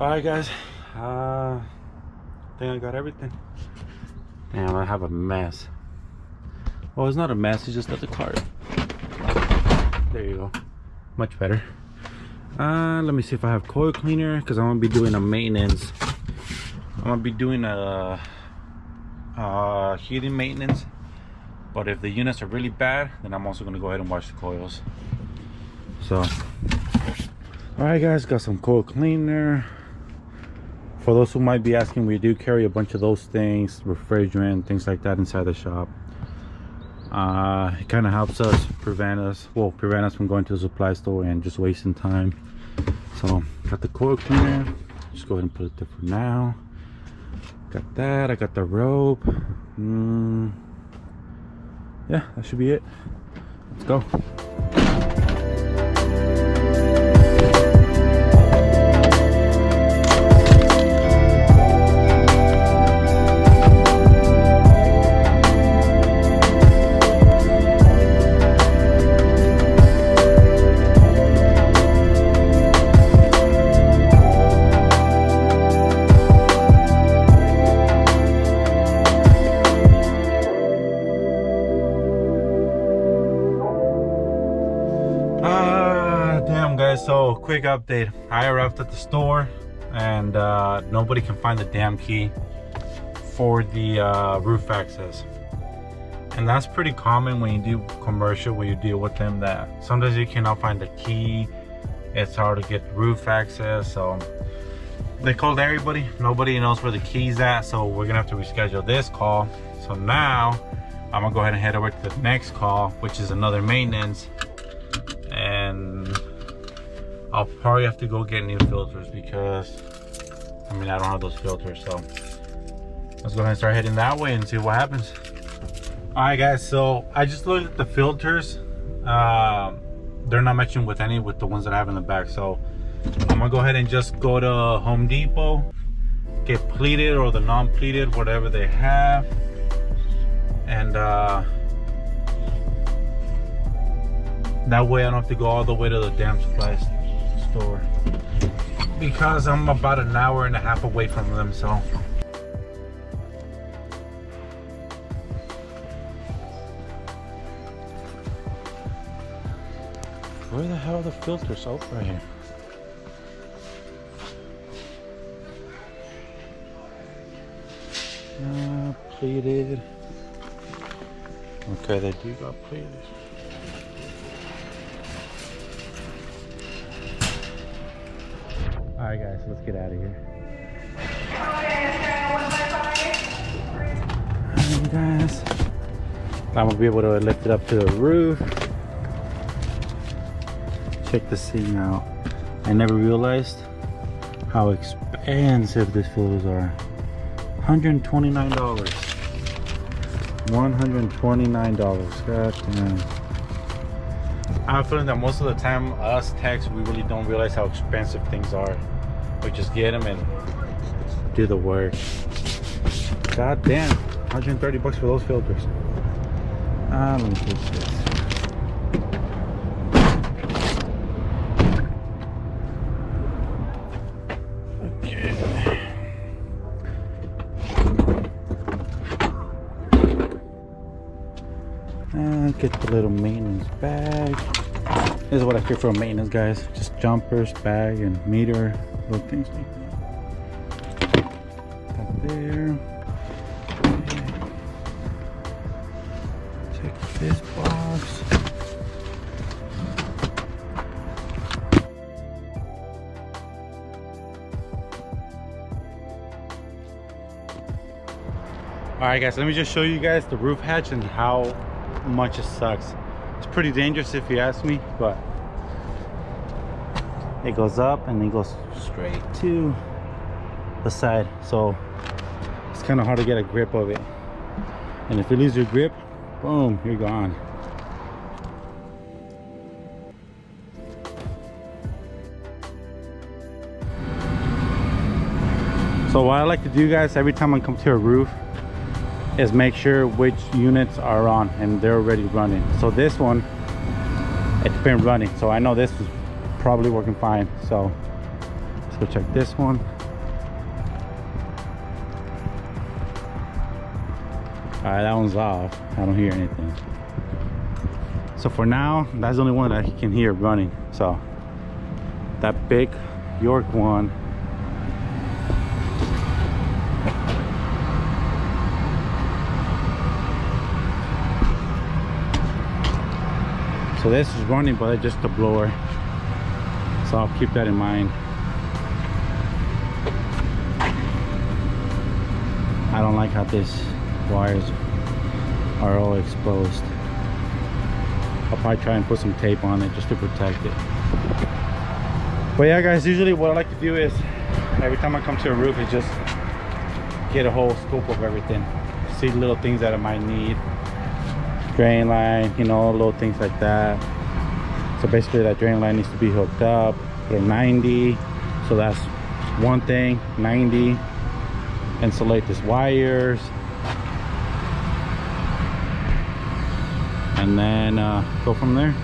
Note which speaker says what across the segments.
Speaker 1: Alright guys, I think I got everything. Damn, I have a mess. Well, it's not a mess, it's just at the cart. There you go, much better. Let me see if I have coil cleaner, because I'm gonna be doing a maintenance. I'm gonna be doing a heating maintenance, but if the units are really bad, then I'm also gonna go ahead and wash the coils. So alright guys, got some coil cleaner. For those who might be asking, we do carry a bunch of those things, refrigerant, things like that inside the shop. It kind of helps us prevent us from going to the supply store and just wasting time. So got the coil cleaner, just go ahead and put it there for now. Got that, I got the rope. Yeah, that should be it. Let's go. So quick update, I arrived at the store and nobody can find the damn key for the roof access, and that's pretty common when you do commercial, where you deal with them, that sometimes you cannot find the key. It's hard to get roof access, so they called everybody, nobody knows where the key's at, so we're gonna have to reschedule this call. So now I'm gonna go ahead and head over to the next call, which is another maintenance, and I'll probably have to go get new filters, because I mean, I don't have those filters. So let's go ahead and start heading that way and see what happens. All right guys, so I just looked at the filters. They're not matching with any with the ones that I have in the back, so I'm gonna go ahead and just go to Home Depot, get pleated or the non-pleated, whatever they have, and that way I don't have to go all the way to the damn supply store, because I'm about an hour and a half away from them. So where the hell are the filters? Oh, right here. Pleated. Okay, they do got pleated. Alright guys, let's get out of here. Alright guys, I'm gonna be able to lift it up to the roof. Check the seam out. I never realized how expensive these filters are. $129. $129. God damn. I'm feeling that most of the time, us techs, we really don't realize how expensive things are. We just get them and do the work. God damn, 130 bucks for those filters. Let me fix this. Okay. And get the little maintenance bag. This is what I carry for maintenance, guys. Just jumpers, bag, and meter, little things like that. That there. Okay. Check this box. Alright guys, let me just show you guys the roof hatch and how much it sucks. It's pretty dangerous if you ask me, but it goes up and then goes straight to the side, so it's kind of hard to get a grip of it, and if you lose your grip, boom, you're gone. So what I like to do, guys, every time I come to a roof, is make sure which units are on and they're already running. So this one, it's been running, so I know this is probably working fine. So let's go check this one. Alright, that one's off. I don't hear anything. So for now, that's the only one that I can hear running. So that big York one. So this is running, but it's just a blower. So I'll keep that in mind. I don't like how these wires are all exposed. I'll probably try and put some tape on it just to protect it. But yeah guys, usually what I like to do is every time I come to a roof is just get a whole scope of everything. See little things that I might need. Drain line, you know, little things like that. So basically that drain line needs to be hooked up. Put a 90. So that's one thing, 90. Insulate these wires. And then go from there.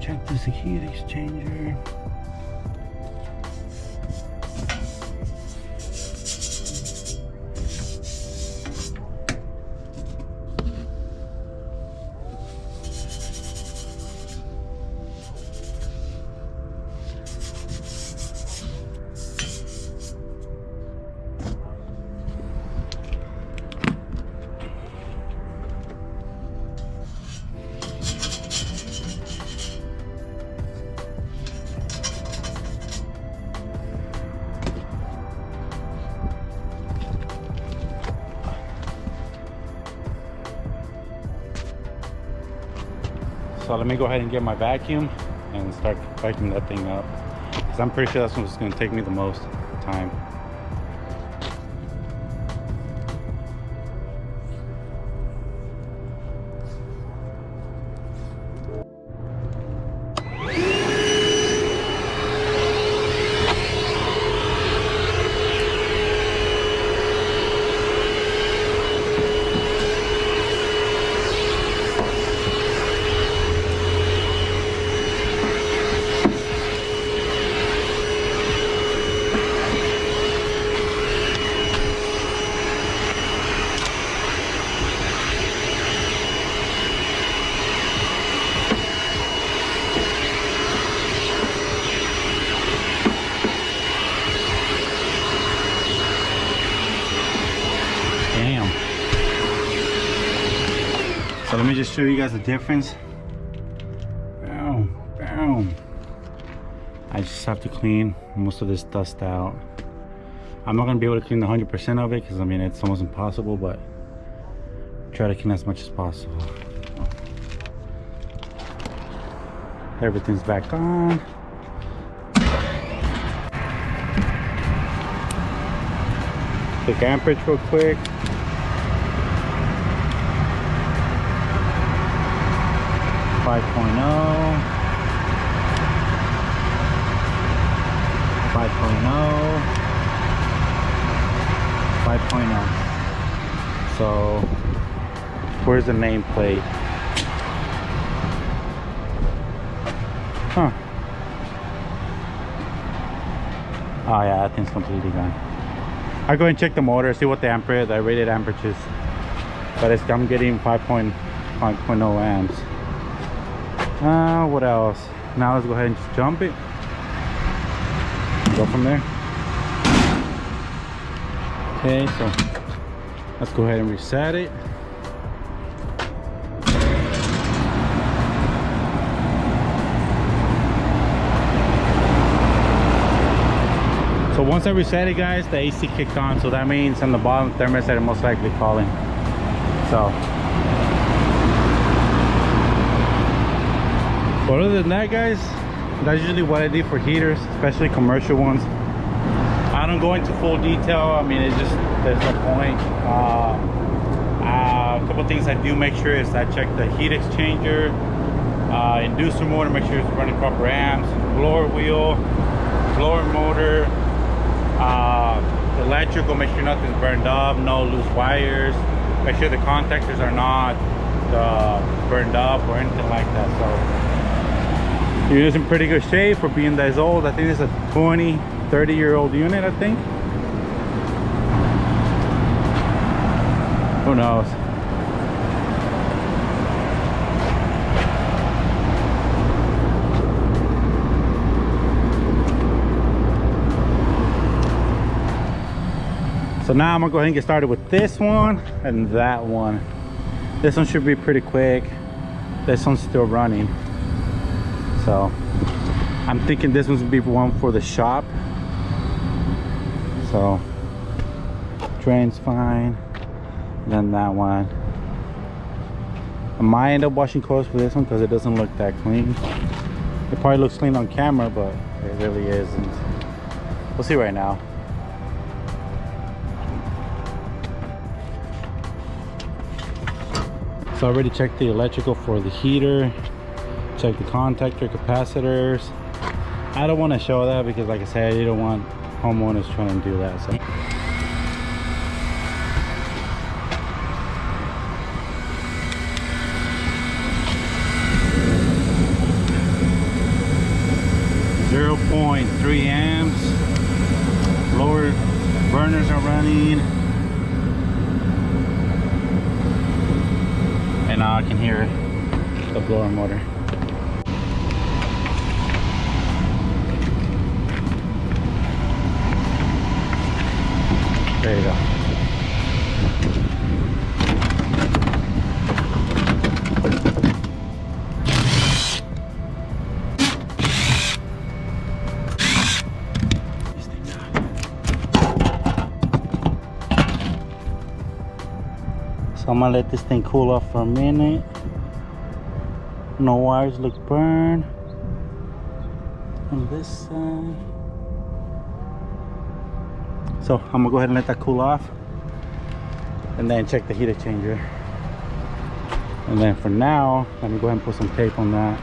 Speaker 1: Check this heat exchanger. So let me go ahead and get my vacuum and start vacuuming that thing up, because I'm pretty sure that's what's going to take me the most time. So let me just show you guys the difference. Boom, boom. I just have to clean most of this dust out. I'm not gonna be able to clean the 100% of it, because I mean it's almost impossible, but try to clean as much as possible. Everything's back on. Take amperage real quick. .5 5.0. So where's the nameplate? Huh. Oh yeah, that thing's completely gone. I'll go and check the motor, see what the rated amperage is. but I'm getting 5.0 amps. What else? Now let's go ahead and just jump it, go from there. Okay, so let's go ahead and reset it. So once I reset it, guys, the AC kicked on, so that means on the bottom thermostat is most likely calling. So, but other than that, guys, that's usually what I do for heaters, especially commercial ones. I don't go into full detail. I mean, it's just, there's no point. A couple things I do make sure is I check the heat exchanger, inducer motor, make sure it's running proper amps, blower wheel, blower motor, electrical, make sure nothing's burned up, no loose wires, make sure the contactors are not burned up or anything like that. So you're in pretty good shape for being that old. I think it's a 30-year-old unit, I think. Who knows? So now I'm gonna go ahead and get started with this one and that one. This one should be pretty quick. This one's still running. So I'm thinking this one's gonna be one for the shop. So drain's fine. Then that one. I might end up washing clothes for this one because it doesn't look that clean. It probably looks clean on camera, but it really isn't. We'll see right now. So I already checked the electrical for the heater, checked the contactor, capacitors. I don't want to show that because, like I said, you don't want homeowners trying to do that. So 0.3 amps. Lower burners are running. And now I can hear the blower motor. There you go. So I'm gonna let this thing cool off for a minute. No wires look burned on this side. So I'm gonna go ahead and let that cool off and then check the heat exchanger. And then for now, let me go ahead and put some tape on that.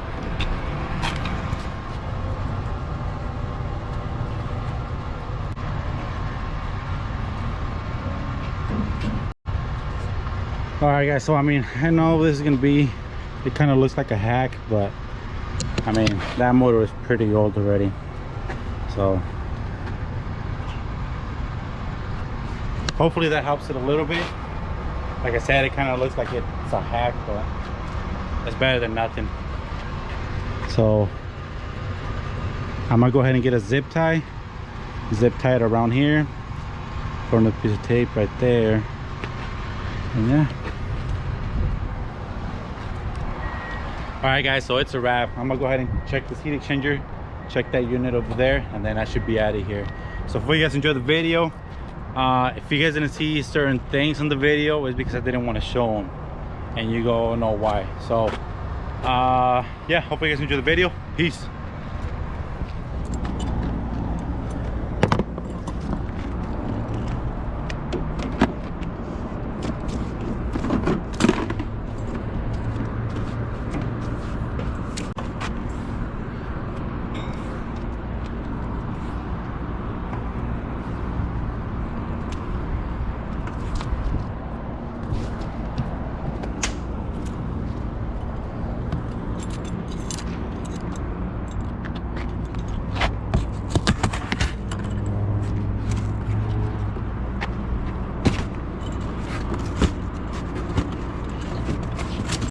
Speaker 1: All right, guys, so I mean, I know this is gonna be, it kind of looks like a hack, but I mean, that motor is pretty old already. So hopefully that helps it a little bit. Like I said, it kind of looks like it's a hack, but it's better than nothing. So I'm gonna go ahead and get a zip tie it around here, put a piece of tape right there, and yeah. All right, guys, so it's a wrap. I'm gonna go ahead and check this heat exchanger, check that unit over there, and then I should be out of here. So if you guys enjoyed the video, if you guys didn't see certain things in the video, it's because I didn't want to show them, and you go know why. So yeah, hope you guys enjoyed the video. Peace.